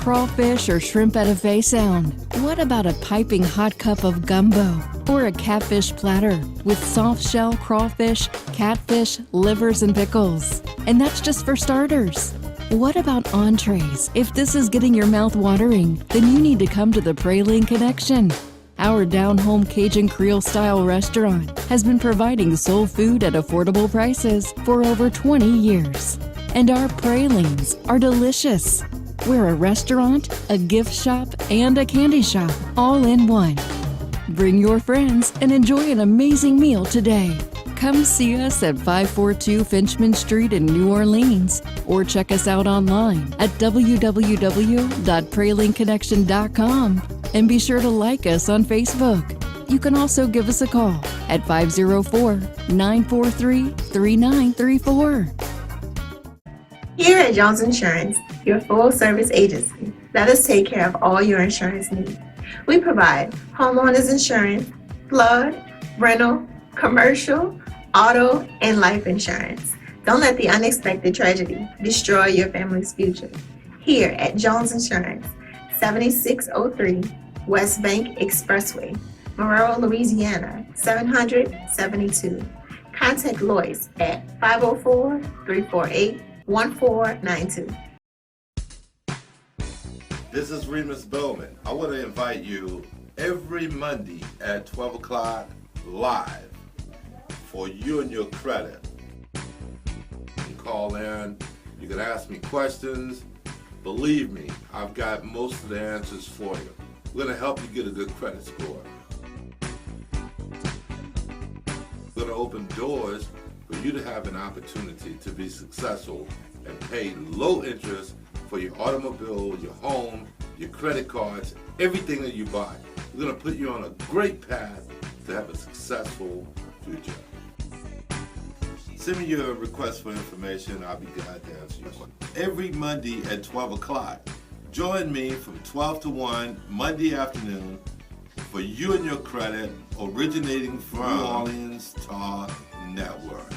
crawfish or shrimp etouffee sound? What about a piping hot cup of gumbo? Or a catfish platter with soft shell crawfish, catfish, livers, and pickles? And that's just for starters. What about entrees? If this is getting your mouth watering, then you need to come to the Praline Connection. Our down-home Cajun Creole-style restaurant has been providing soul food at affordable prices for over 20 years. And our pralines are delicious. We're a restaurant, a gift shop, and a candy shop, all in one. Bring your friends and enjoy an amazing meal today. Come see us at 542 Finchman Street in New Orleans, or check us out online at www.pralinconnection.com, and be sure to like us on Facebook. You can also give us a call at 504-943-3934. Here at Jones Insurance, your full-service agency, let us take care of all your insurance needs. We provide homeowners insurance, flood, rental, commercial, auto, and life insurance. Don't let the unexpected tragedy destroy your family's future. Here at Jones Insurance, 7603 West Bank Expressway, Monroe, Louisiana, 772. Contact Lois at 504-348-1492. This is Remus Bowman. I want to invite you every Monday at 12 o'clock live for You and Your Credit. You can call in, you can ask me questions. Believe me, I've got most of the answers for you. We're going to help you get a good credit score. We're going to open doors for you to have an opportunity to be successful and pay low interest for your automobile, your home, your credit cards, everything that you buy. We're going to put you on a great path to have a successful future. Send me your request for information. I'll be glad to answer your question. Every Monday at 12 o'clock, join me from 12 to 1 Monday afternoon for You and Your Credit, originating from New Orleans Talk Network.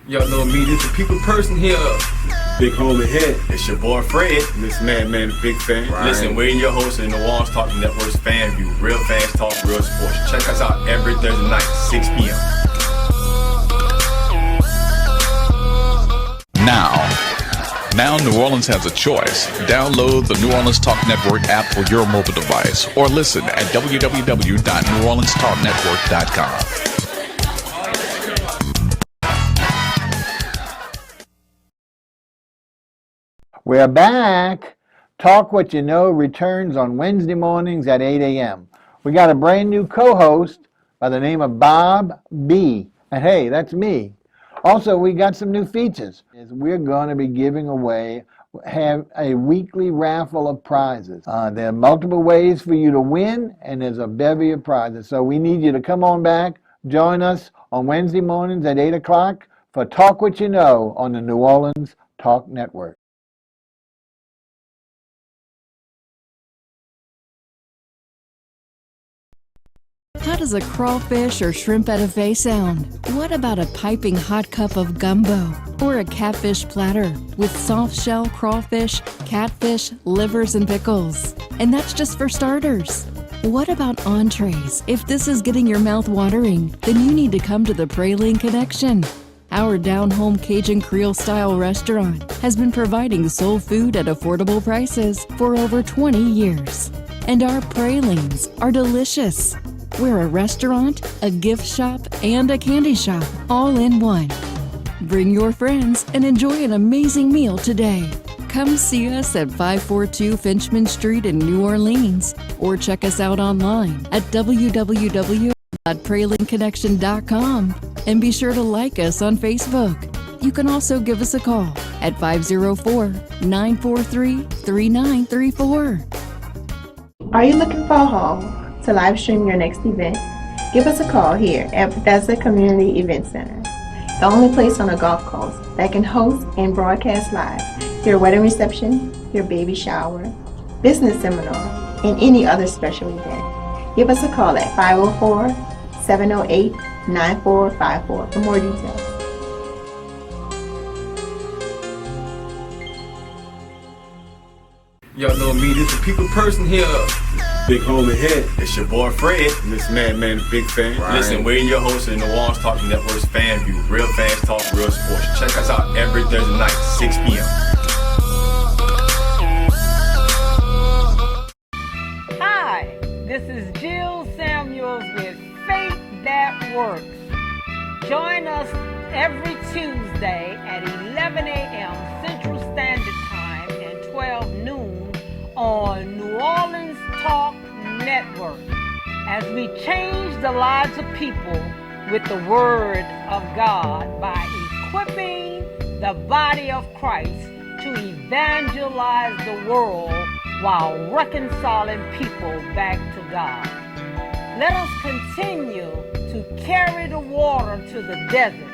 Y'all know me, this the people person here. Big homie hit. It's your boy Fred. This man, big fan. Right. Listen, we're your host of the New Orleans Talk Network's Fan View. Real fans talk real sports. Check us out every Thursday night, 6 p.m. Now New Orleans has a choice. Download the New Orleans Talk Network app for your mobile device, or listen at www.neworleanstalknetwork.com. We're back. Talk What You Know returns on Wednesday mornings at 8 a.m. We got a brand new co-host by the name of Bob B. And hey, that's me. Also, we got some new features. We're going to be giving away, have a weekly raffle of prizes. There are multiple ways for you to win, and there's a bevy of prizes. So we need you to come on back, join us on Wednesday mornings at 8 o'clock for Talk What You Know on the New Orleans Talk Network. How does a crawfish or shrimp etouffee sound? What about a piping hot cup of gumbo? Or a catfish platter with soft shell crawfish, catfish, livers, and pickles? And that's just for starters. What about entrees? If this is getting your mouth watering, then you need to come to the Praline Connection. Our down-home Cajun Creole-style restaurant has been providing soul food at affordable prices for over 20 years. And our pralines are delicious. We're a restaurant, a gift shop, and a candy shop, all in one. Bring your friends and enjoy an amazing meal today. Come see us at 542 Finchman Street in New Orleans, or check us out online at www.pralinconnection.com, and be sure to like us on Facebook. You can also give us a call at 504-943-3934. Are you looking for a home to live stream your next event? Give us a call here at Bethesda Community Event Center, the only place on the Gulf Coast that can host and broadcast live your wedding reception, your baby shower, business seminar, and any other special event. Give us a call at 504-708-9400 9454 for more details. Y'all know me, this the people person here. Big homie head. It's your boy Fred. This man, big fan. Right. Listen, we're your host of the New Orleans Talk Network's Fan View. Real fans talk real sports. Check us out every Thursday night, 6 p.m. Hi, this is Jill Samuels with Faith That Works. Join us every Tuesday at 11 a.m. Central Standard Time and 12 noon on New Orleans Talk Network as we change the lives of people with the Word of God by equipping the body of Christ to evangelize the world while reconciling people back to God. Let us continue to carry the water to the desert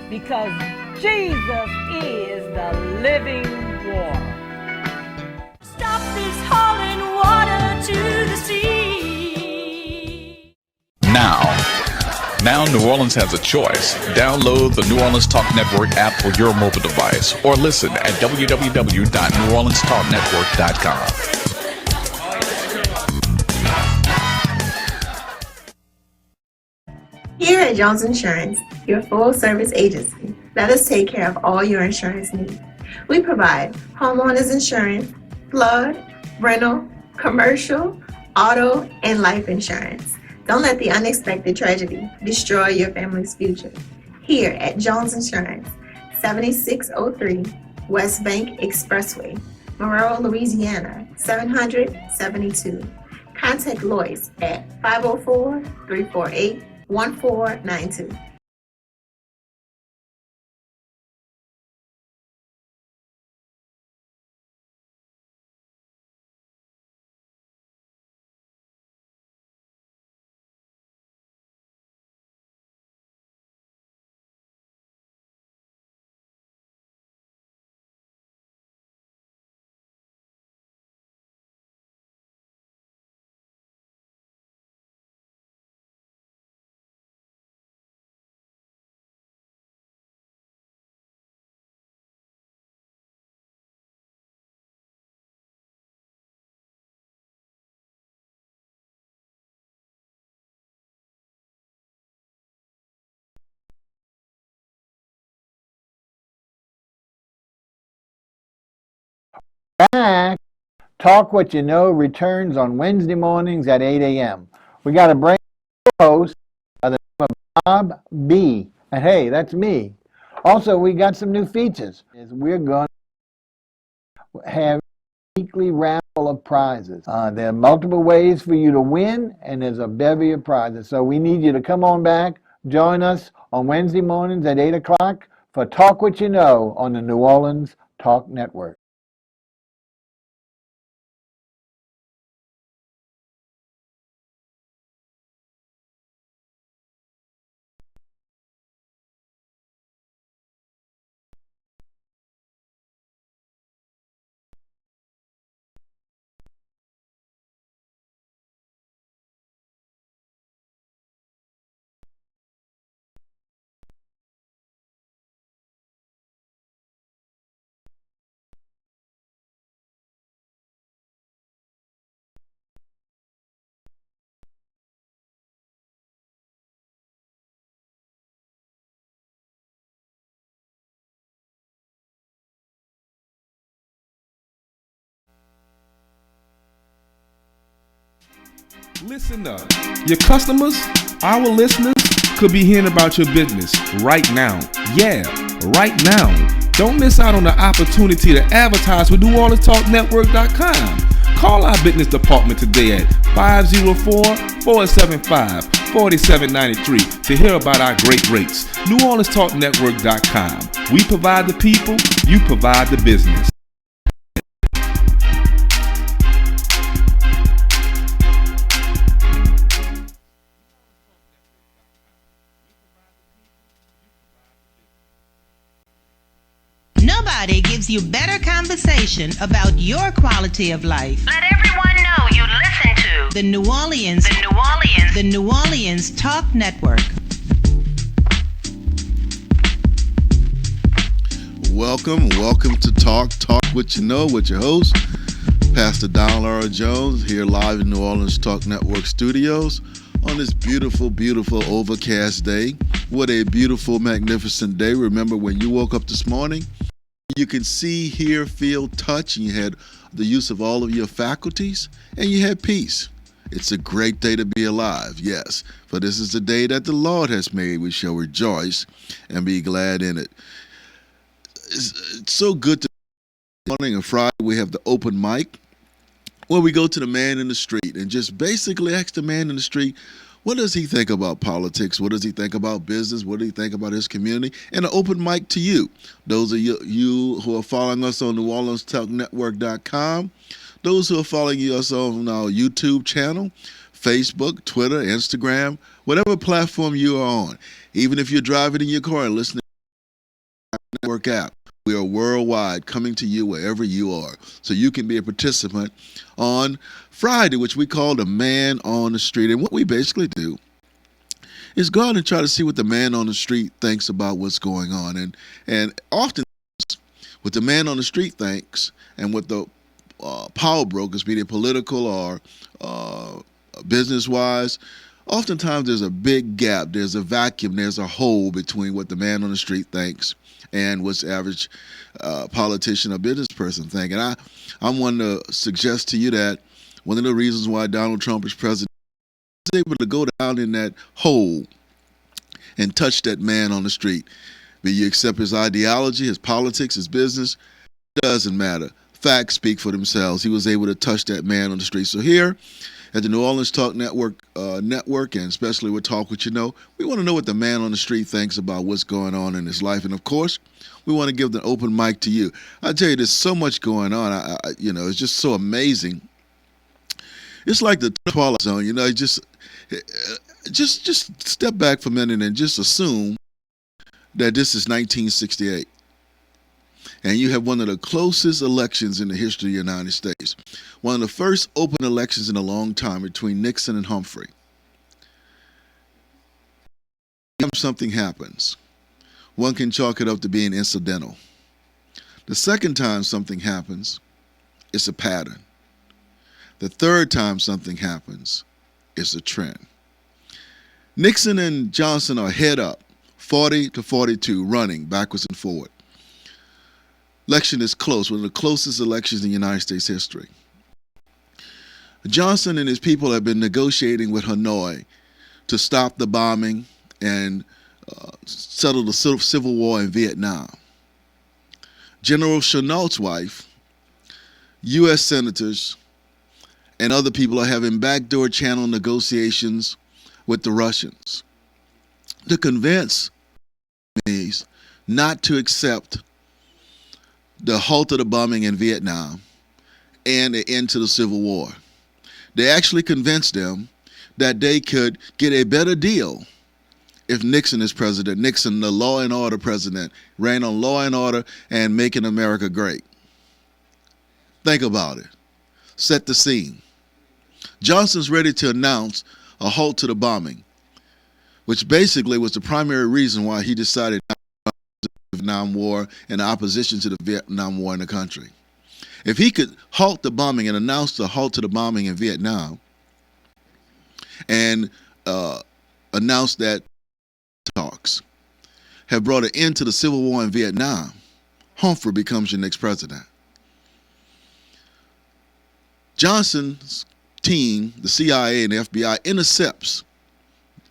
because Jesus is the living water. Stop this hauling water to the sea. Now New Orleans has a choice. Download the New Orleans Talk Network app for your mobile device or listen at www.neworleanstalknetwork.com. Here at Jones Insurance, your full-service agency, let us take care of all your insurance needs. We provide homeowners insurance, flood, rental, commercial, auto, and life insurance. Don't let the unexpected tragedy destroy your family's future. Here at Jones Insurance, 7603 West Bank Expressway, Monroe, Louisiana, 772. Contact Lois at 504-348-1492. Back. Talk What You Know returns on Wednesday mornings at 8 a.m. We got a brand new host by the name of Bob B. And hey, that's me. Also, we got some new features. We're going to have a weekly raffle of prizes. There are multiple ways for you to win, and there's a bevy of prizes. So we need you to come on back, join us on Wednesday mornings at 8 o'clock for Talk What You Know on the New Orleans Talk Network. Listen up. Your customers, our listeners, could be hearing about your business right now. Yeah, right now. Don't miss out on the opportunity to advertise with NewOrleansTalkNetwork.com. Call our business department today at 504-475-4793 to hear about our great rates. NewOrleansTalkNetwork.com. We provide the people, you provide the business. Nobody gives you better conversation about your quality of life. Let everyone know you listen to The New Orleans Talk Network. Welcome to Talk What You Know with your host, Pastor Don Laura Jones, here live in New Orleans Talk Network studios on this beautiful, beautiful overcast day. What a beautiful, magnificent day. Remember, when you woke up this morning, you can see, hear, feel, touch, and you had the use of all of your faculties, and you had peace. It's a great day to be alive, yes, for this is the day that the Lord has made. We shall rejoice and be glad in it. It's so good to be morning and Friday. We have the open mic where we go to the man in the street and just basically ask the man in the street, what does he think about politics? What does he think about business? What does he think about his community? And an open mic to you. Those of you who are following us on NewOrleansTalkNetwork.com, those who are following us on our YouTube channel, Facebook, Twitter, Instagram, whatever platform you are on. Even if you're driving in your car and listening to the network app, we are worldwide, coming to you wherever you are. So you can be a participant on Friday, which we call the Man on the Street. And what we basically do is go out and try to see what the man on the street thinks about what's going on. And often what the man on the street thinks and what the power brokers, be they political or business-wise, oftentimes there's a big gap, there's a vacuum, there's a hole between what the man on the street thinks and what's the average politician or business person think. And I'm one to suggest to you that one of the reasons why Donald Trump is president is able to go down in that hole and touch that man on the street. Be you accept his ideology, his politics, his business, it doesn't matter. Facts speak for themselves. He was able to touch that man on the street. So here at the New Orleans Talk Network, and especially with Talk What You Know, we want to know what the man on the street thinks about what's going on in his life. And of course, we want to give the open mic to you. I tell you, there's so much going on. It's just so amazing. It's like the Twilight Zone. Just step back for a minute and just assume that this is 1968. And you have one of the closest elections in the history of the United States. One of the first open elections in a long time between Nixon and Humphrey. Something happens. One can chalk it up to being incidental. The second time something happens, it's a pattern. The third time something happens, it's a trend. Nixon and Johnson are head up, 40-42, running backwards and forward. Election is close, one of the closest elections in United States history. Johnson and his people have been negotiating with Hanoi to stop the bombing and settle the civil war in Vietnam. General Chennault's wife, U.S. senators, and other people are having backdoor channel negotiations with the Russians to convince me not to accept the halt of the bombing in Vietnam and the end to the Civil War. They actually convinced them that they could get a better deal if Nixon is president. Nixon, the law and order president, ran on law and order and making America great. Think about it. Set the scene. Johnson's ready to announce a halt to the bombing, which basically was the primary reason why he decided not to the Vietnam War and opposition to the Vietnam War in the country. If he could halt the bombing and announce the halt to the bombing in Vietnam and announce that talks have brought an end to the Civil War in Vietnam, Humphrey becomes your next president. Johnson's team, the CIA and the FBI, intercepts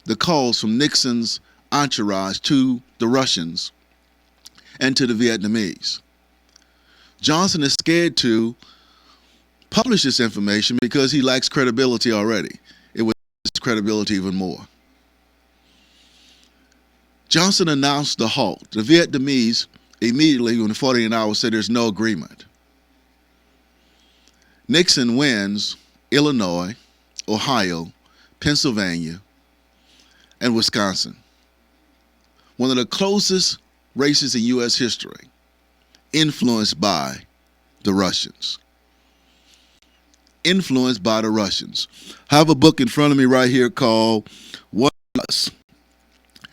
the calls from Nixon's entourage to the Russians and to the Vietnamese. Johnson is scared to publish this information because he lacks credibility already. It would lose credibility even more. Johnson announced the halt. The Vietnamese immediately, within 48 hours, said there's no agreement. Nixon wins Illinois, Ohio, Pennsylvania, and Wisconsin. One of the closest races in U.S. history, influenced by the Russians. Influenced by the Russians. I have a book in front of me right here called What Us.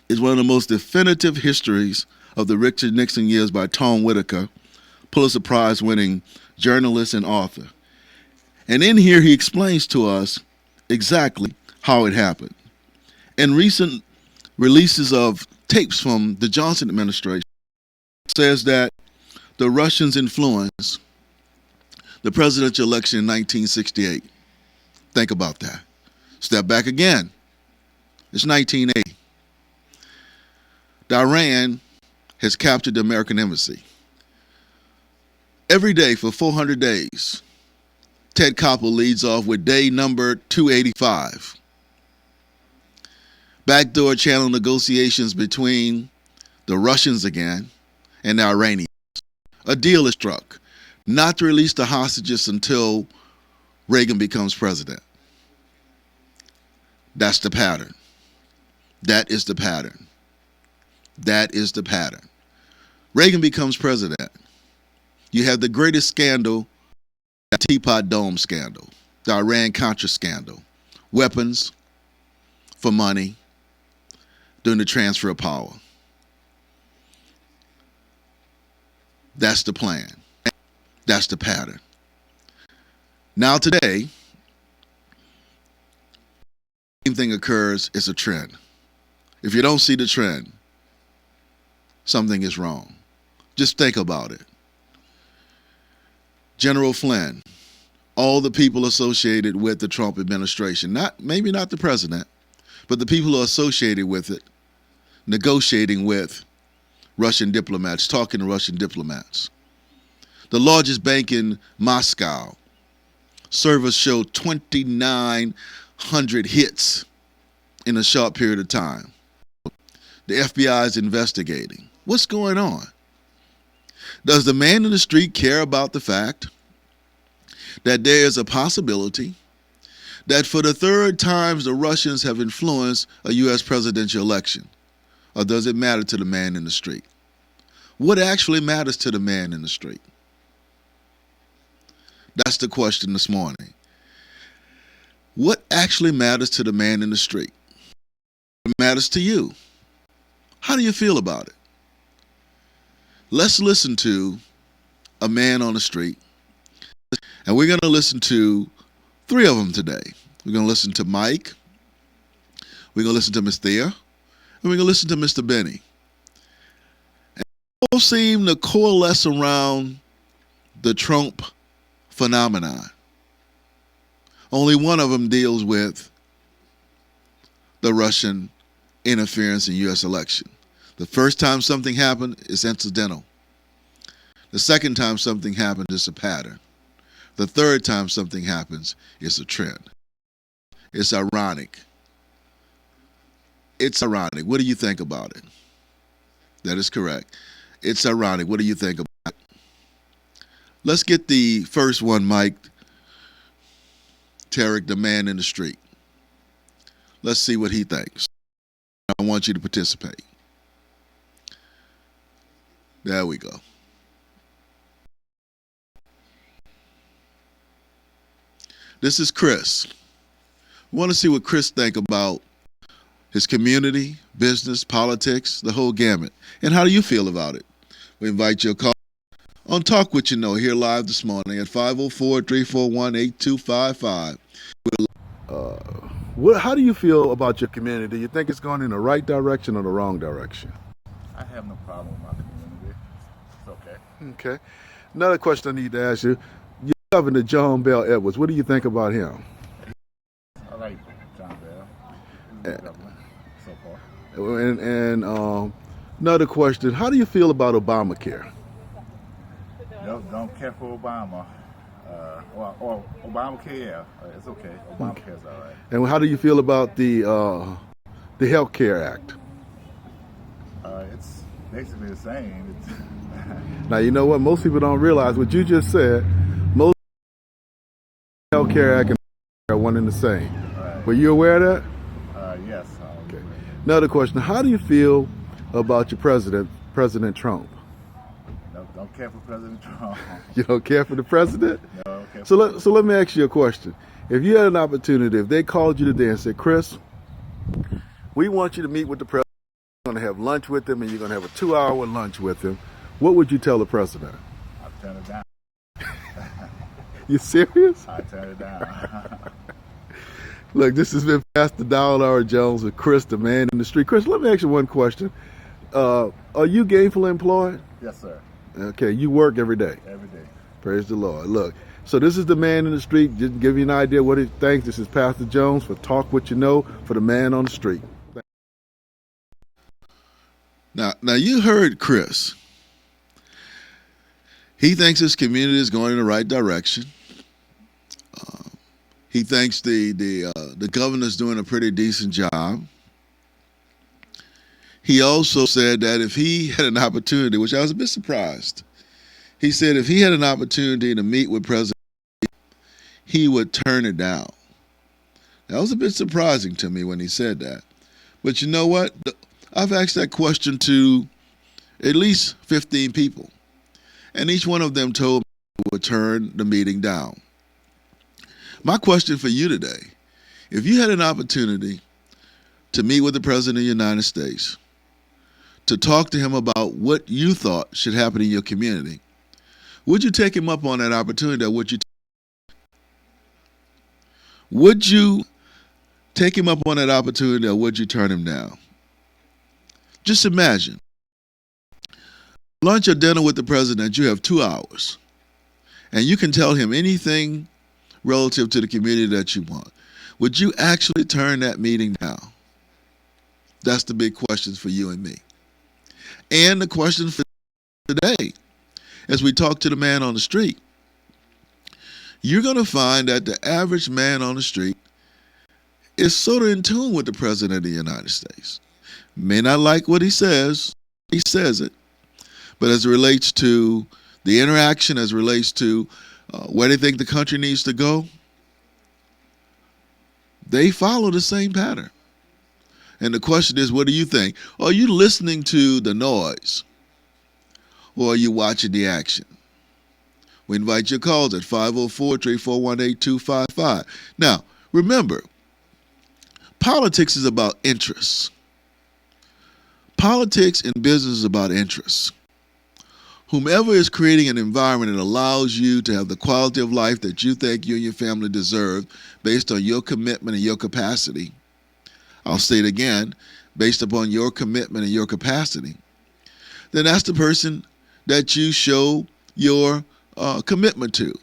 It's one of the most definitive histories of the Richard Nixon Years by Tom Whitaker, Pulitzer Prize winning journalist and author. And in here, he explains to us exactly how it happened. In recent releases of tapes from the Johnson administration, says that the Russians influenced the presidential election in 1968. Think about that. Step back again. It's 1980. Iran has captured the American embassy. Every day for 400 days, Ted Koppel leads off with day number 285. Backdoor channel negotiations between the Russians again and the Iranians. A deal is struck not to release the hostages until Reagan becomes president. That's the pattern. That is the pattern. That is the pattern. Reagan becomes president. You have the greatest scandal, the Teapot Dome scandal, the Iran-Contra scandal, weapons for money during the transfer of power. That's the plan. That's the pattern. Now today, same thing occurs, it's a trend. If you don't see the trend, something is wrong. Just think about it. General Flynn, all the people associated with the Trump administration, maybe not the president, but the people who are associated with it, negotiating with Russian diplomats, talking to Russian diplomats. The largest bank in Moscow, servers showed 2,900 hits in a short period of time. The FBI is investigating. What's going on? Does the man in the street care about the fact that there is a possibility that for the third time the Russians have influenced a U.S. presidential election? Or does it matter to the man in the street? What actually matters to the man in the street? That's the question this morning. What actually matters to the man in the street? What matters to you? How do you feel about it? Let's listen to a man on the street. And we're going to listen to three of them today. We're going to listen to Mike. We're going to listen to Miss Thea. And we're going to listen to Mr. Benny. And they all seem to coalesce around the Trump phenomenon. Only one of them deals with the Russian interference in U.S. election. The first time something happened, it's incidental. The second time something happens, it's a pattern. The third time something happens, it's a trend. It's ironic. It's ironic. What do you think about it? That is correct. It's ironic. What do you think about it? Let's get the first one, Mike. Tarek, the man in the street. Let's see what he thinks. I want you to participate. There we go. This is Chris. We want to see what Chris thinks about his community, business, politics, the whole gamut. And how do you feel about it? We invite you to call on Talk What You Know here live this morning at 504-341-8255. How do you feel about your community? Do you think it's going in the right direction or the wrong direction? I have no problem with my community. It's okay. Okay. Another question I need to ask you. Your Governor John Bell Edwards, what do you think about him? I like John Bell. He's a good governor so far. And another question, how do you feel about Obamacare? Don't care for Obama. Or Obamacare, yeah, it's okay. Obamacare's all right. And how do you feel about the Health Care Act? It's basically the same. Now, you know what? Most people don't realize what you just said. Most Health Care Act and are one and the same. Right. Were you aware of that? Yes. Okay. Another question, how do you feel about your president, President Trump? Don't care for President Trump. You don't care for the president? No, I don't care. So let me ask you a question. If you had an opportunity, if they called you today and said, Chris, we want you to meet with the president going to have lunch with him and you're going to have a 2-hour lunch with him, what would you tell the president? I'll turn it down. You serious? I'll turn it down. Look, this has been Pastor Dollar Jones with Chris, the man in the street. Chris, let me ask you one question. Are you gainfully employed? Yes, sir. Okay, you work every day? Every day. Praise the Lord. Look, so this is the man in the street. Just to give you an idea what he thinks. This is Pastor Jones for Talk What You Know for the man on the street. Now you heard Chris. He thinks his community is going in the right direction. He thinks the governor's doing a pretty decent job. He also said that if he had an opportunity, which I was a bit surprised, he said if he had an opportunity to meet with President, he would turn it down. That was a bit surprising to me when he said that. But you know what? I've asked that question to at least 15 people, and each one of them told me they would turn the meeting down. My question for you today, if you had an opportunity to meet with the President of the United States, to talk to him about what you thought should happen in your community, would you take him up on that opportunity, or would you take him up on that opportunity, or would you turn him down? Just imagine, lunch or dinner with the president, you have 2 hours, and you can tell him anything relative to the community that you want. Would you actually turn that meeting down? That's the big questions for you and me. And the question for today, as we talk to the man on the street, you're going to find that the average man on the street is sort of in tune with the President of the United States. May not like what he says it, but as it relates to the interaction, as it relates to where they think the country needs to go, they follow the same pattern. And the question is, what do you think? Are you listening to the noise, or are you watching the action? We invite your calls at 504-341-8255. Now, remember, politics is about interests. Politics and business is about interests. Whomever is creating an environment that allows you to have the quality of life that you think you and your family deserve based on your commitment and your capacity, I'll say it again, based upon your commitment and your capacity, then that's the person that you show your commitment to.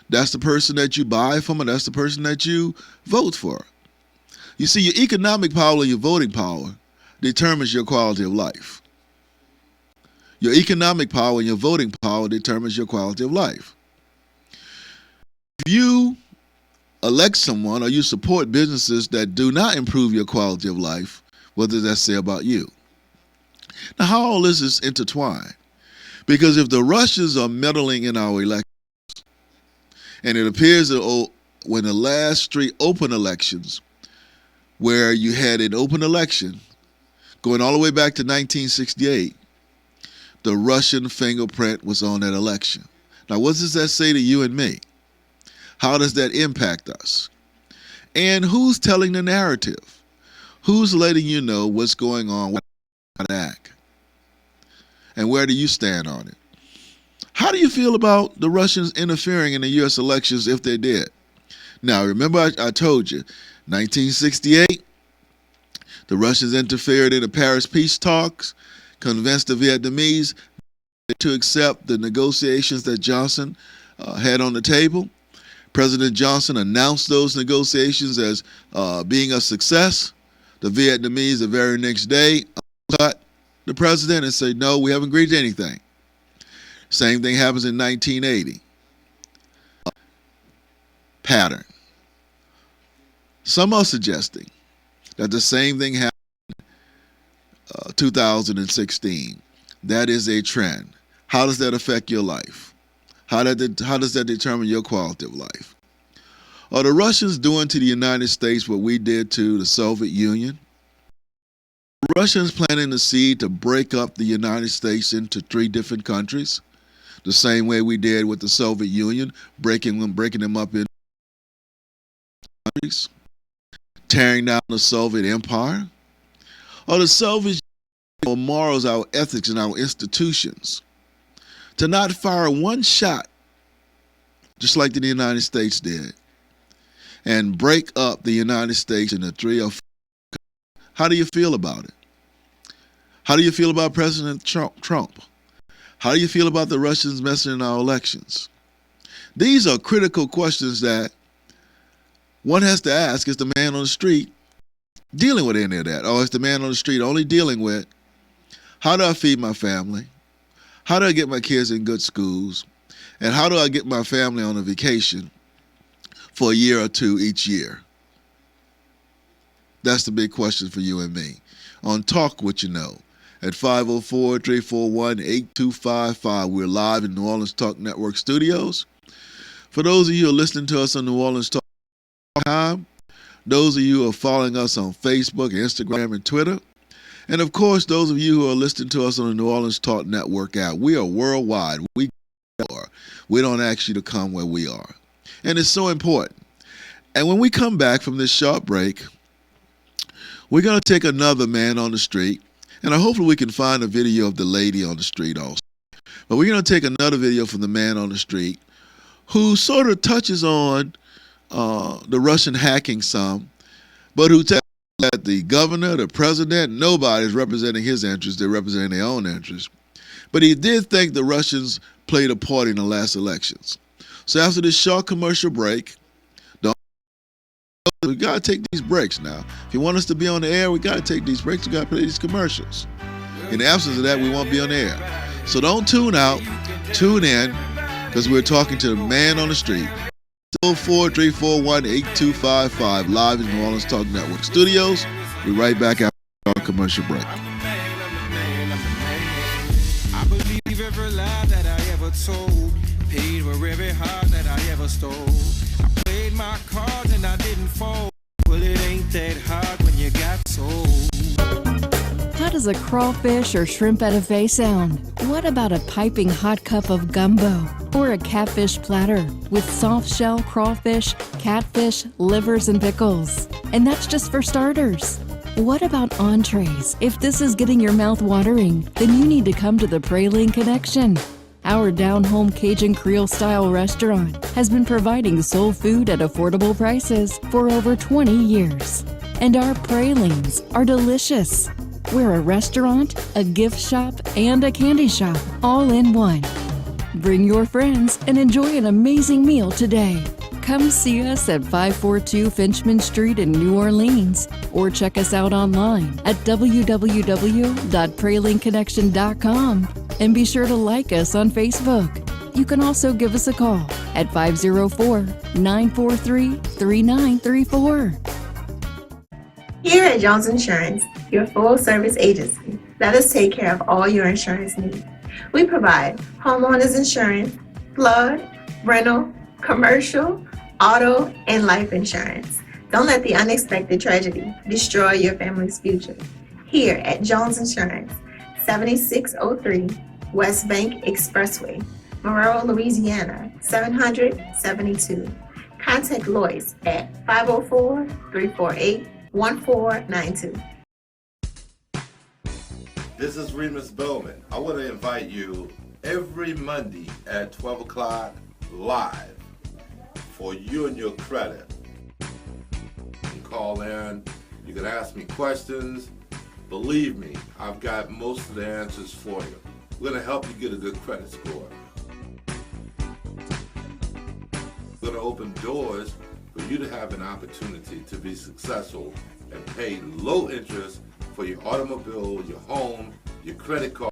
That's the person that you buy from, and that's the person that you vote for. You see, your economic power and your voting power determines your quality of life. Your economic power and your voting power determines your quality of life. If you elect someone or you support businesses that do not improve your quality of life, what does that say about you? Now, how all this is intertwined? Because if the Russians are meddling in our elections, and it appears that when the last 3 open elections, where you had an open election going all the way back to 1968, the Russian fingerprint was on that election. Now, what does that say to you and me? How does that impact us? And who's telling the narrative? Who's letting you know what's going on with that act? And where do you stand on it? How do you feel about the Russians interfering in the U.S. elections if they did? Now, remember I told you, 1968, the Russians interfered in the Paris peace talks, convinced the Vietnamese to accept the negotiations that Johnson had on the table. President Johnson announced those negotiations as being a success. The Vietnamese the very next day cut the president and said, no, we haven't agreed to anything. Same thing happens in 1980. Pattern. Some are suggesting that the same thing happened 2016. That is a trend. How does that affect your life? How does that determine your quality of life? Are the Russians doing to the United States what we did to the Soviet Union? The Russians planting the seed to break up the United States into 3 different countries, the same way we did with the Soviet Union, breaking them up into countries, tearing down the Soviet Empire? Or the Soviets our morals, our ethics, and our institutions. To not fire one shot, just like the United States did, and break up the United States into 3 or 4. How do you feel about it? How do you feel about President Trump? How do you feel about the Russians messing in our elections? These are critical questions that one has to ask. Is the man on the street dealing with any of that? Or is the man on the street only dealing with, how do I feed my family? How do I get my kids in good schools? And how do I get my family on a vacation for a year or two each year? That's the big question for you and me. On Talk What You Know at 504-341-8255. We're live in New Orleans Talk Network studios. For those of you who are listening to us on New Orleans Talk Time, those of you who are following us on Facebook, Instagram, and Twitter, and of course, those of you who are listening to us on the New Orleans Talk Network app, we are worldwide. We don't ask you to come where we are. And it's so important. And when we come back from this short break, we're going to take another man on the street, and hopefully we can find a video of the lady on the street also. But we're going to take another video from the man on the street who sort of touches on the Russian hacking some, but who tells that the governor, the president, nobody's representing his interests. They're representing their own interests. But he did think the Russians played a part in the last elections. So after this short commercial break, we got to take these breaks now. If you want us to be on the air, we got to take these breaks. We got to play these commercials. In the absence of that, we won't be on the air. So don't tune out. Tune in, because we're talking to the man on the street. 4-341-8255, live in New Orleans Talk Network studios. We're right back after our commercial break. I believe every lie that I ever told, paid for every heart that I ever stole. I played my cards and I didn't fold. Well, it ain't that hard when you got sold. How does a crawfish or shrimp etouffee sound? What about a piping hot cup of gumbo? Or a catfish platter with soft shell crawfish, catfish, livers, and pickles? And that's just for starters. What about entrees? If this is getting your mouth watering, then you need to come to the Praline Connection. Our down-home Cajun Creole-style restaurant has been providing soul food at affordable prices for over 20 years. And our pralines are delicious. We're a restaurant, a gift shop, and a candy shop, all in one. Bring your friends and enjoy an amazing meal today. Come see us at 542 Finchman Street in New Orleans, or check us out online at www.pralinconnection.com, and be sure to like us on Facebook. You can also give us a call at 504-943-3934. Here at Jones Insurance, your full-service agency, let us take care of all your insurance needs. We provide homeowners insurance, flood, rental, commercial, auto, and life insurance. Don't let the unexpected tragedy destroy your family's future. Here at Jones Insurance, 7603 West Bank Expressway, Monroe, Louisiana, 772. Contact Lois at 504-348-1492. This is Remus Bowman. I want to invite you every Monday at 12 o'clock live for You and Your Credit. You can call in, you can ask me questions. Believe me, I've got most of the answers for you. We're going to help you get a good credit score. We're going to open doors for you to have an opportunity to be successful and pay low interest for your automobile, your home, your credit card,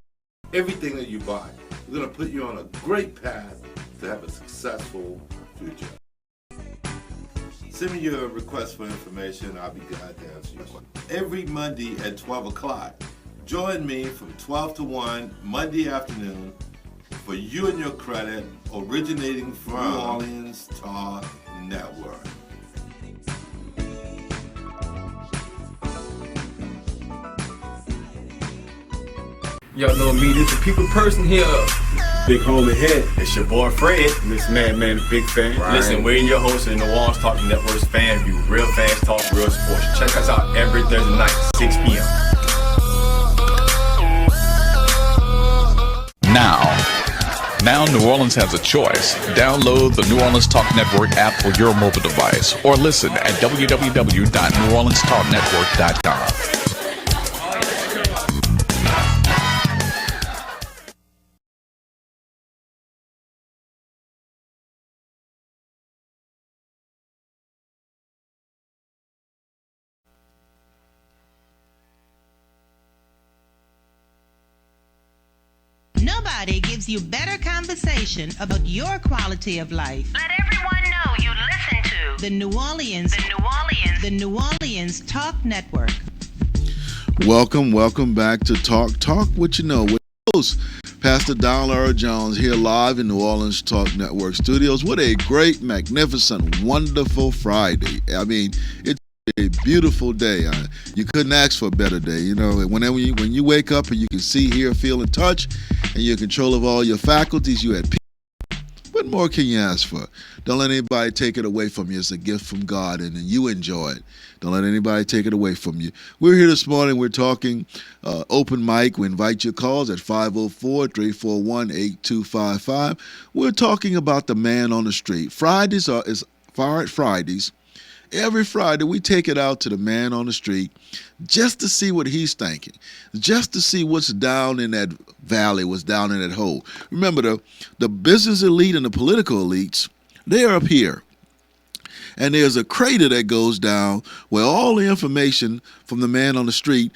everything that you buy. We're going to put you on a great path to have a successful future. Send me your request for information. I'll be glad to answer your question. Every Monday at 12 o'clock, join me from 12 to 1 Monday afternoon for You and Your Credit, originating from New Orleans Talk Network. Y'all know me, this the people person here. Big homie head. It's your boy Fred. Miss Man, big fan. Right. Listen, we're your host of the New Orleans Talk Network's Fan View. Real fans talk, real sports. Check us out every Thursday night, 6 p.m. Now New Orleans has a choice. Download the New Orleans Talk Network app for your mobile device or listen at www.neworleanstalknetwork.com. Nobody gives you better conversation about your quality of life. Let everyone know you listen to The New Orleans Talk Network. Welcome back to Talk What You Know with host Pastor Donald Jones here live in New Orleans Talk Network studios. What a great, magnificent, wonderful Friday. I mean, it's a beautiful day. You couldn't ask for a better day. You know, when you wake up and you can see, hear, feel, and touch, and you're in control of all your faculties, you at peace. What more can you ask for? Don't let anybody take it away from you. It's a gift from God, and you enjoy it. Don't let anybody take it away from you. We're here this morning. We're talking open mic. We invite your calls at 504-341-8255. We're talking about the man on the street. Fridays. Every Friday, we take it out to the man on the street just to see what he's thinking, just to see what's down in that valley, what's down in that hole. Remember, the business elite and the political elites, they're up here. And there's a crater that goes down where all the information from the man on the street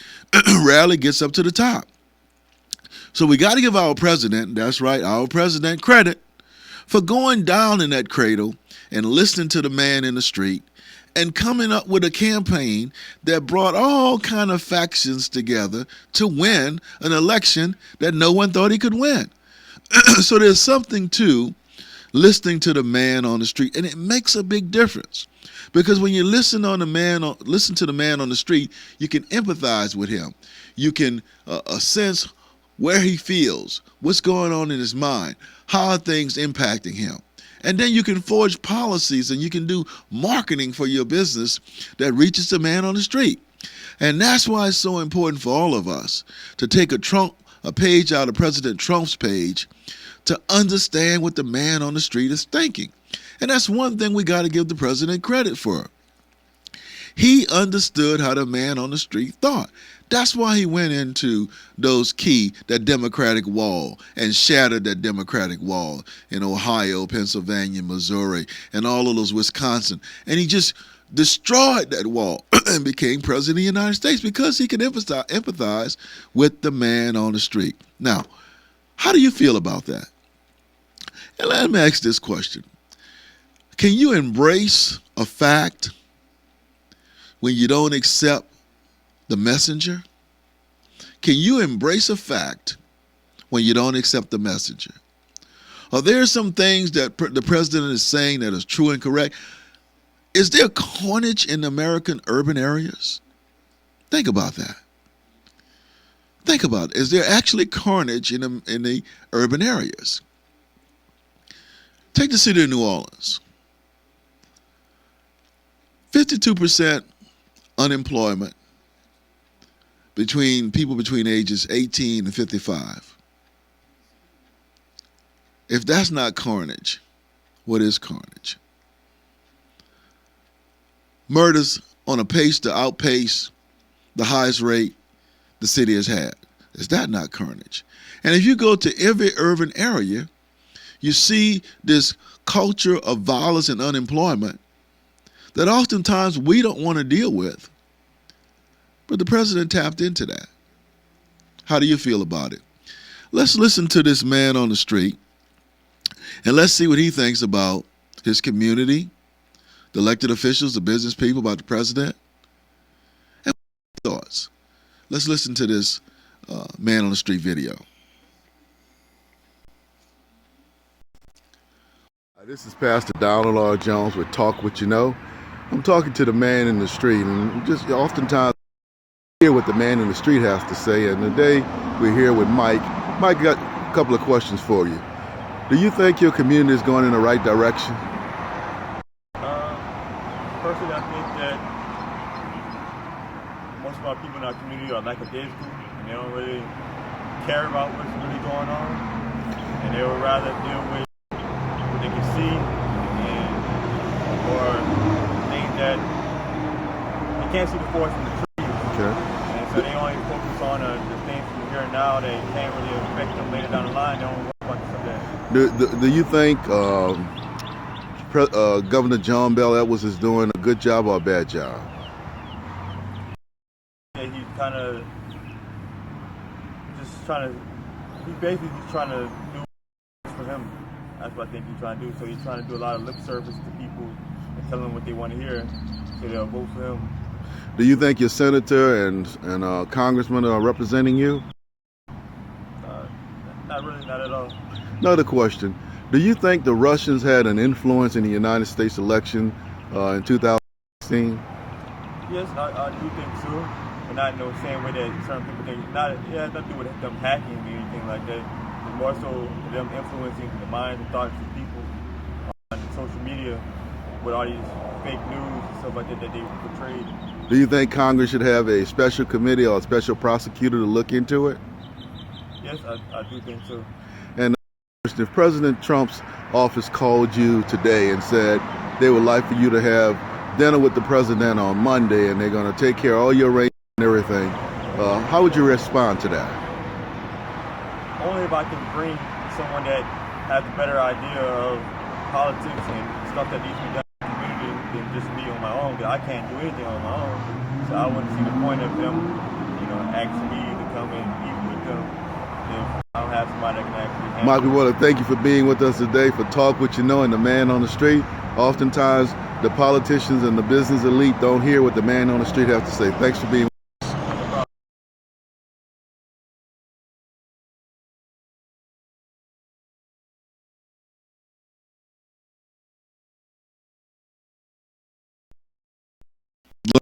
rarely gets up to the top. So we got to give our president, that's right, our president, credit for going down in that cradle and listening to the man in the street and coming up with a campaign that brought all kind of factions together to win an election that no one thought he could win. So there's something to listening to the man on the street, and it makes a big difference. Because when you listen to the man on the street, you can empathize with him. You can sense where he feels, what's going on in his mind, how are things impacting him. And then you can forge policies and you can do marketing for your business that reaches the man on the street. And that's why it's so important for all of us to take a page out of President Trump's page to understand what the man on the street is thinking. And that's one thing we got to give the president credit for. He understood how the man on the street thought. That's why he went into that Democratic wall and shattered that Democratic wall in Ohio, Pennsylvania, Missouri, and all of those Wisconsin. And he just destroyed that wall and became president of the United States because he could empathize with the man on the street. Now, how do you feel about that? And let me ask this question. Can you embrace a fact when you don't accept the messenger? Can you embrace a fact when you don't accept the messenger? Are there some things that the president is saying that is true and correct? Is there carnage in American urban areas? Think about that. Think about it. Is there actually carnage in the urban areas? Take the city of New Orleans. 52% unemployment between people between ages 18 and 55. If that's not carnage, what is carnage? Murders on a pace to outpace the highest rate the city has had. Is that not carnage? And if you go to every urban area, you see this culture of violence and unemployment that oftentimes we don't want to deal with. But the president tapped into that. How do you feel about it? Let's listen to this man on the street, and let's see what he thinks about his community, the elected officials, the business people, about the president, and thoughts. Let's listen to this man on the street video. This is Pastor Donald R. Jones with Talk What You Know. I'm talking to the man in the street, and just oftentimes hear what the man in the street has to say. And today we're here with Mike. Mike, got a couple of questions for you. Do you think your community is going in the right direction? Personally, I think that most of our people in our community are lackadaisical, and they don't really care about what's really going on. and they would rather deal with what they can see and or things that they can't see the forest from the trees. Okay. And so they only focus on the things from here and now that can't really affect them later down the line. They don't worry about the stuff that. Do you think Governor John Bel Edwards is doing a good job or a bad job? Yeah, he's kind of just trying to. He's basically just trying to do what's for him. That's what I think he's trying to do. So he's trying to do a lot of lip service to people and tell them what they want to hear, so they'll vote for him. Do you think your senator and congressman are representing you? Not really, not at all. Another question. Do you think the Russians had an influence in the United States election in 2016? Yes, I do think so. But not in the same way that certain people think. It has nothing to do with them hacking or anything like that. It's more so them influencing the minds and thoughts of people on social media with all these fake news and stuff like that that they portrayed. Do you think Congress should have a special committee or a special prosecutor to look into it? Yes, I do think so. And if President Trump's office called you today and said they would like for you to have dinner with the president on Monday and they're going to take care of all your arrangements and everything, how would you respond to that? Only if I can bring someone that has a better idea of politics and stuff that needs to be done in the community than just me on my own, because I can't do anything on my own. So I wouldn't see the point of them, asking me to come and eat with them if I don't have somebody that can actually handle Mike, we want to thank you for being with us today for Talk What You Know and the Man on the Street. Oftentimes, the politicians and the business elite don't hear what the man on the street has to say. Thanks for being with us.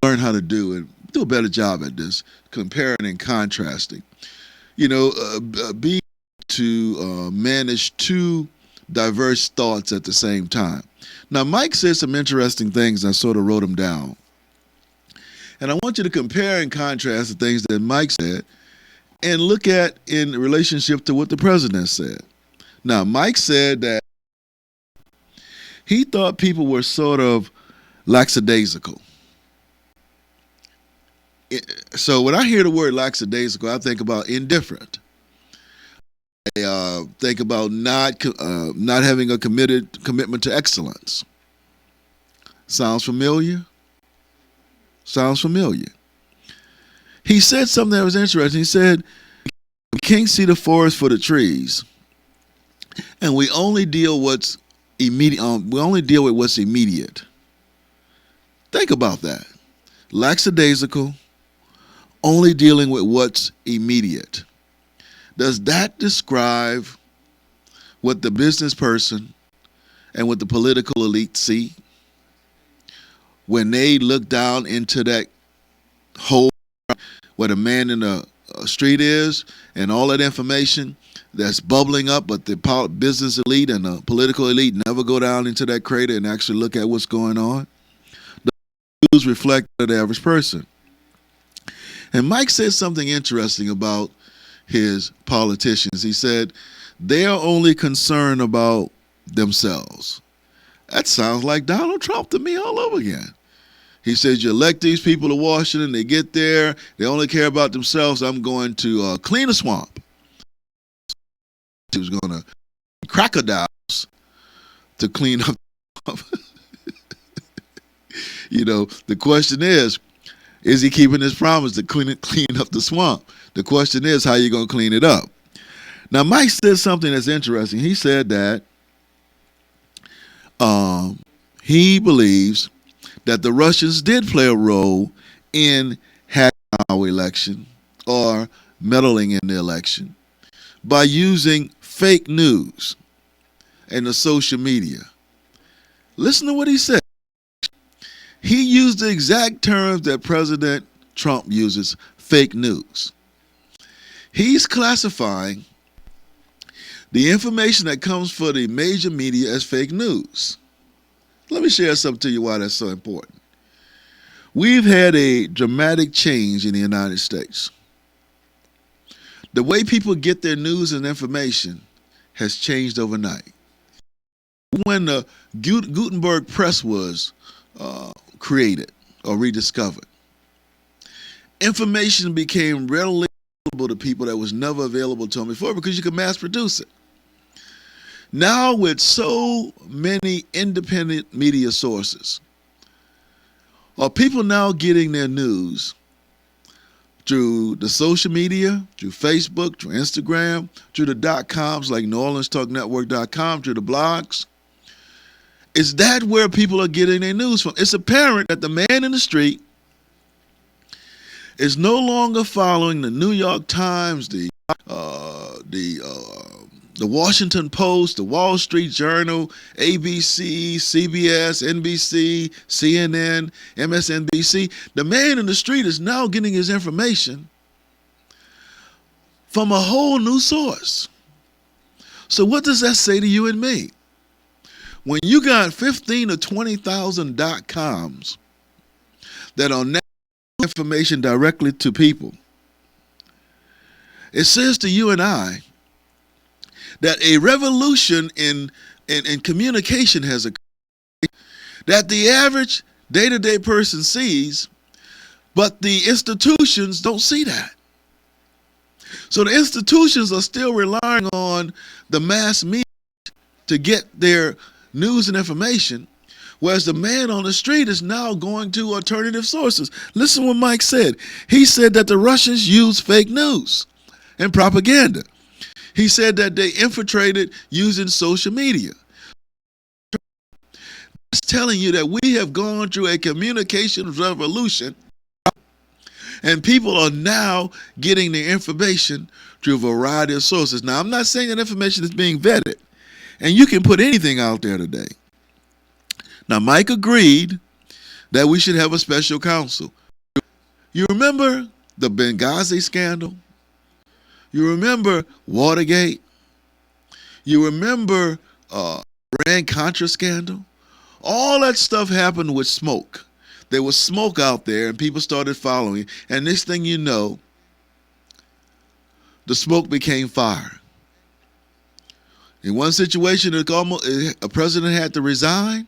Learn how to do a better job at this, comparing and contrasting. Be to manage two diverse thoughts at the same time. Now, Mike said some interesting things, and I sort of wrote them down. And I want you to compare and contrast the things that Mike said and look at in relationship to what the president said. Now, Mike said that he thought people were sort of lackadaisical. So when I hear the word lackadaisical, I think about indifferent. I think about not having a commitment to excellence. Sounds familiar? Sounds familiar. He said something that was interesting. He said, "We can't see the forest for the trees, and we only deal what's immediate. We only deal with what's immediate." Think about that. Lackadaisical, only dealing with what's immediate. Does that describe what the business person and what the political elite see when they look down into that hole where the man in the street is and all that information that's bubbling up, but the business elite and the political elite never go down into that crater and actually look at what's going on? The news reflect the average person. And Mike said something interesting about his politicians. He said, they are only concerned about themselves. That sounds like Donald Trump to me all over again. He says, you elect these people to Washington, they get there, they only care about themselves. I'm going to clean a swamp. He was going to crocodiles to clean up. The question is he keeping his promise to clean up the swamp? The question is, how are you going to clean it up? Now, Mike said something that's interesting. He said that he believes that the Russians did play a role in hacking our election or meddling in the election by using fake news and the social media. Listen to what he said. He used the exact terms that President Trump uses, fake news. He's classifying the information that comes for the major media as fake news. Let me share something to you why that's so important. We've had a dramatic change in the United States. The way people get their news and information has changed overnight. When the Gutenberg press was created or rediscovered, information became readily available to people that was never available to them before because you could mass produce it. Now with so many independent media sources, are people now getting their news through the social media, through Facebook, through Instagram, through the .coms like NewOrleansTalkNetwork.com, through the blogs? Is that where people are getting their news from? It's apparent that the man in the street is no longer following the New York Times, the Washington Post, the Wall Street Journal, ABC, CBS, NBC, CNN, MSNBC. The man in the street is now getting his information from a whole new source. So what does that say to you and me? When you got 15 or 20,000 .coms that are now information directly to people, it says to you and I that a revolution in communication has occurred that the average day-to-day person sees, but the institutions don't see that. So the institutions are still relying on the mass media to get their news and information, whereas the man on the street is now going to alternative sources. Listen what Mike said. He said that the Russians use fake news and propaganda. He said that they infiltrated using social media. It's telling you that we have gone through a communications revolution, and people are now getting their information through a variety of sources. Now, I'm not saying that information is being vetted, and you can put anything out there today. Now, Mike agreed that we should have a special counsel. You remember the Benghazi scandal? You remember Watergate? You remember Iran-Contra scandal? All that stuff happened with smoke. There was smoke out there, and people started following. And next thing you know, the smoke became fire. In one situation, a president had to resign.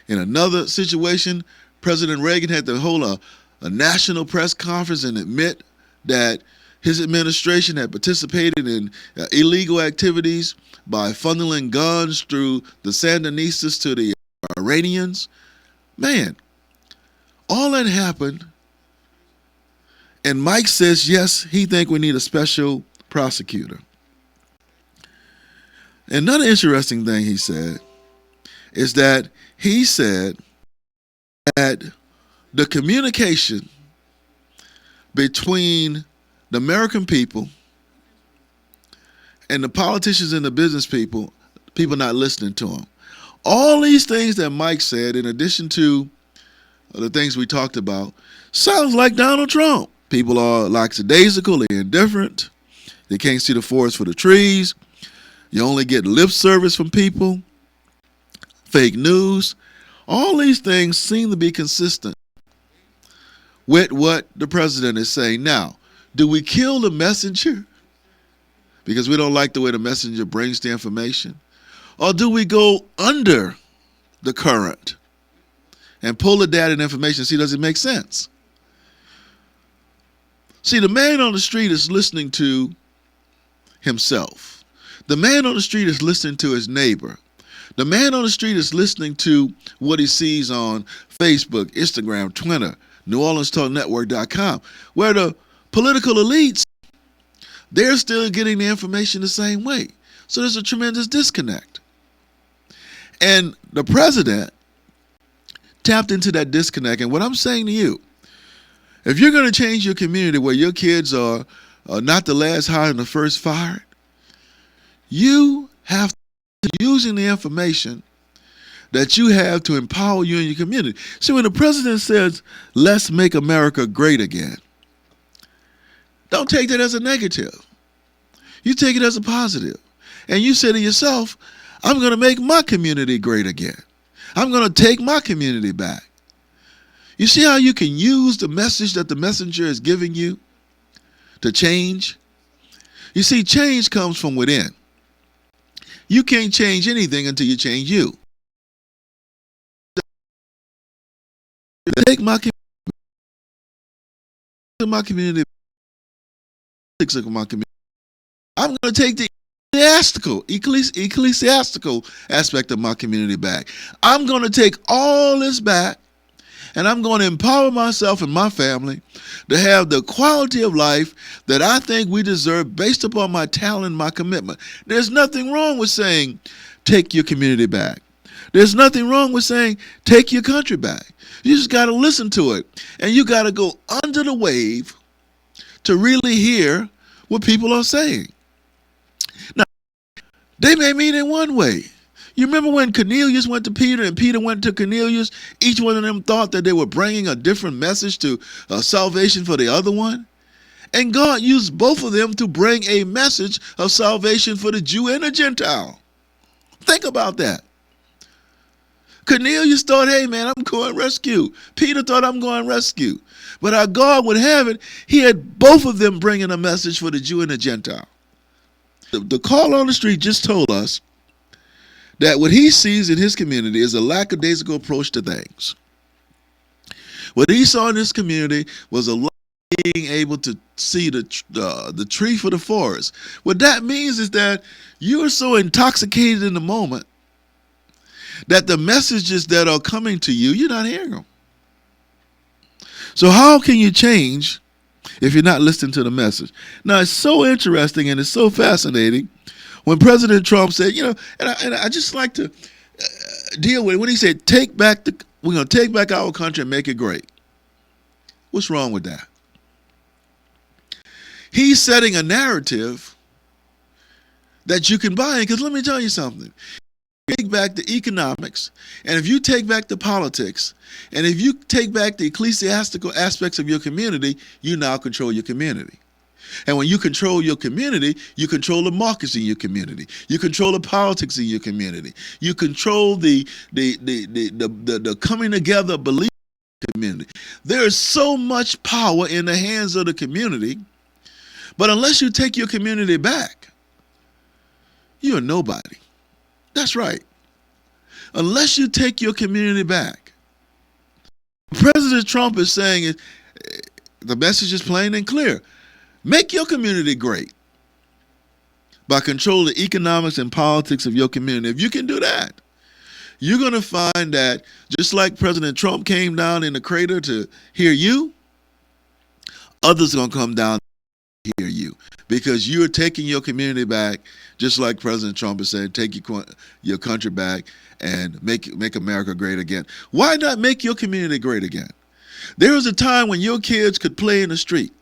In another situation, President Reagan had to hold a national press conference and admit that his administration had participated in illegal activities by funneling guns through the Sandinistas to the Iranians. Man, all that happened, and Mike says, yes, he thinks we need a special prosecutor. Another interesting thing he said is that he said that the communication between the American people and the politicians and the business people not listening to them. All these things that Mike said, in addition to the things we talked about, sounds like Donald Trump. People are lackadaisical, they're indifferent, they can't see the forest for the trees. You only get lip service from people, fake news. All these things seem to be consistent with what the president is saying. Now, do we kill the messenger because we don't like the way the messenger brings the information? Or do we go under the current and pull the data and information and see, does it make sense? See, the man on the street is listening to himself. The man on the street is listening to his neighbor. The man on the street is listening to what he sees on Facebook, Instagram, Twitter, NewOrleansTalkNetwork.com, where the political elites, they're still getting the information the same way. So there's a tremendous disconnect. And the president tapped into that disconnect. And what I'm saying to you, if you're going to change your community where your kids are not the last hired and the first fired, you have to be using the information that you have to empower you and your community. See, when the president says, let's make America great again, don't take that as a negative. You take it as a positive. And you say to yourself, I'm going to make my community great again. I'm going to take my community back. You see how you can use the message that the messenger is giving you to change? You see, change comes from within. You can't change anything until you change you. Take my community, I'm going to take the ecclesiastical aspect of my community back. I'm going to take all this back, and I'm going to empower myself and my family to have the quality of life that I think we deserve based upon my talent and my commitment. There's nothing wrong with saying, take your community back. There's nothing wrong with saying, take your country back. You just got to listen to it. And you got to go under the wave to really hear what people are saying. Now, they may mean it one way. You remember when Cornelius went to Peter and Peter went to Cornelius? Each one of them thought that they were bringing a different message to salvation for the other one. And God used both of them to bring a message of salvation for the Jew and the Gentile. Think about that. Cornelius thought, hey man, I'm going rescue. Peter thought, I'm going rescue. But how God would have it, he had both of them bringing a message for the Jew and the Gentile. The call on the street just told us that what he sees in his community is a lackadaisical approach to things. What he saw in his community was a being able to see the tree for the forest. What that means is that you are so intoxicated in the moment that the messages that are coming to you, you're not hearing them. So how can you change if you're not listening to the message? Now, it's so interesting and it's so fascinating when President Trump said, you know, and I just like to deal with it when he said, we're going to take back our country and make it great. What's wrong with that? He's setting a narrative that you can buy. Because let me tell you something. Take back the economics, and if you take back the politics, and if you take back the ecclesiastical aspects of your community, you now control your community. And when you control your community, you control the markets in your community. You control the politics in your community. You control the coming together belief in the community. There is so much power in the hands of the community, but unless you take your community back, you're nobody. That's right. Unless you take your community back. President Trump is saying, the message is plain and clear. Make your community great by controlling the economics and politics of your community. If you can do that, you're going to find that just like President Trump came down in the crater to hear you, others are going to come down to hear you because you're taking your community back. Just like President Trump is saying, take your country back and make America great again. Why not make your community great again? There was a time when your kids could play in the street.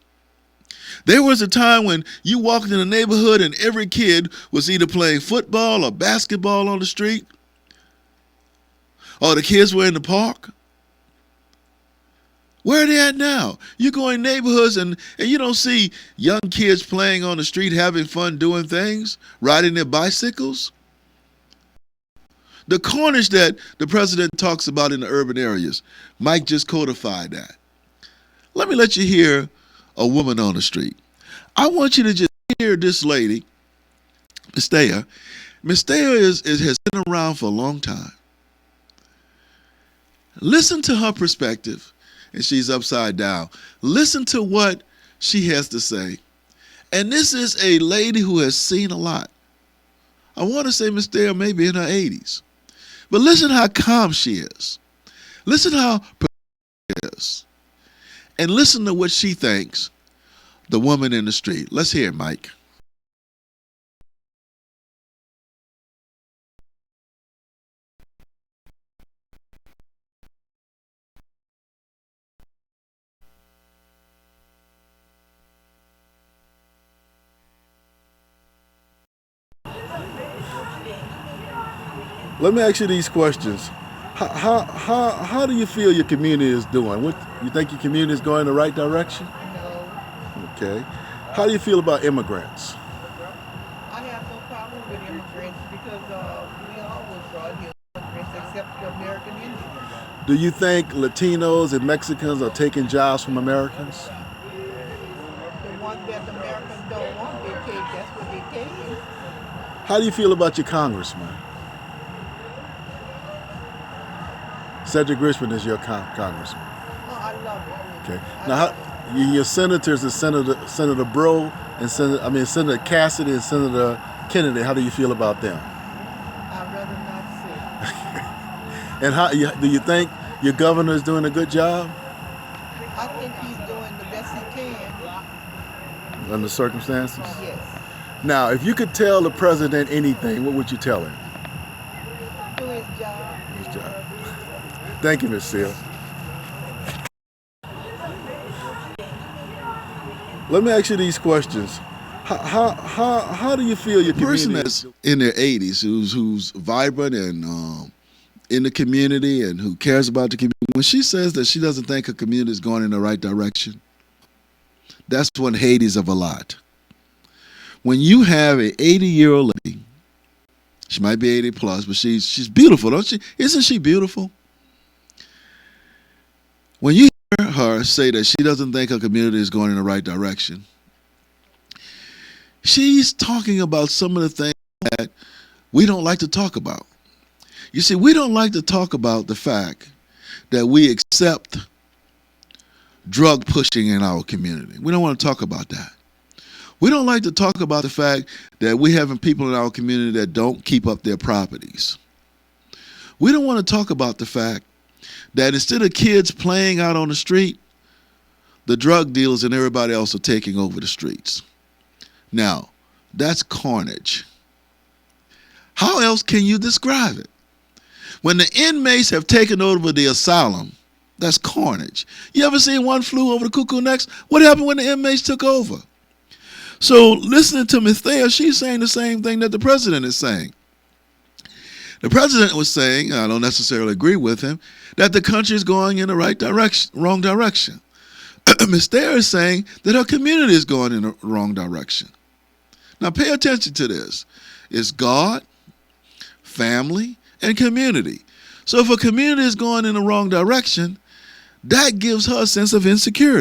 There was a time when you walked in a neighborhood and every kid was either playing football or basketball on the street, or the kids were in the park. Where are they at now? You go in neighborhoods and you don't see young kids playing on the street, having fun, doing things, riding their bicycles. The carnage that the president talks about in the urban areas, Mike just codified that. Let me let you hear a woman on the street. I want you to just hear this lady, Miss Thea. Miss Thea has been around for a long time. Listen to her perspective. And she's upside down. Listen to what she has to say. And this is a lady who has seen a lot. I want to say Miss Thea may be in her 80s. But listen how calm she is. Listen how she is. And listen to what she thinks, the woman in the street. Let's hear it, Mike. Let me ask you these questions. How do you feel your community is doing? What you think your community is going in the right direction? No. Okay. How do you feel about immigrants? I have no problem with immigrants because we always brought here immigrants except the American Indians. Do you think Latinos and Mexicans are taking jobs from Americans? The ones that the Americans don't want, they take. That's what they take. How do you feel about your congressman? Cedric Richmond is your congressman. Oh, I love it. Okay. Now, your senators is Senator Breaux and Senator Cassidy and Senator Kennedy. How do you feel about them? I'd rather not say. And do you think your governor is doing a good job? I think he's doing the best he can. Under circumstances? Yes. Now, if you could tell the president anything, what would you tell him? Do his job. His job. Thank you, Ms. Seal. Let me ask you these questions. How do you feel your community? Person that's in their 80s, who's vibrant and in the community and who cares about the community, when she says that she doesn't think her community is going in the right direction, that's one Hades of a lot. When you have an 80-year-old lady, she might be 80 plus, but she's beautiful, don't she? Isn't she beautiful? When you hear her say that she doesn't think her community is going in the right direction, she's talking about some of the things that we don't like to talk about. You see, we don't like to talk about the fact that we accept drug pushing in our community. We don't want to talk about that. We don't like to talk about the fact that we having people in our community that don't keep up their properties. We don't want to talk about the fact that instead of kids playing out on the street, the drug dealers and everybody else are taking over the streets. Now, that's carnage. How else can you describe it? When the inmates have taken over the asylum, that's carnage. You ever seen One Flew Over the Cuckoo Nest? What happened when the inmates took over? So listening to Ms. Thayer, she's saying the same thing that the president is saying. The president was saying, I don't necessarily agree with him, that the country is going in the wrong direction. Ms. Thayer is saying that her community is going in the wrong direction. Now pay attention to this. It's God, family, and community. So if a community is going in the wrong direction, that gives her a sense of insecurity.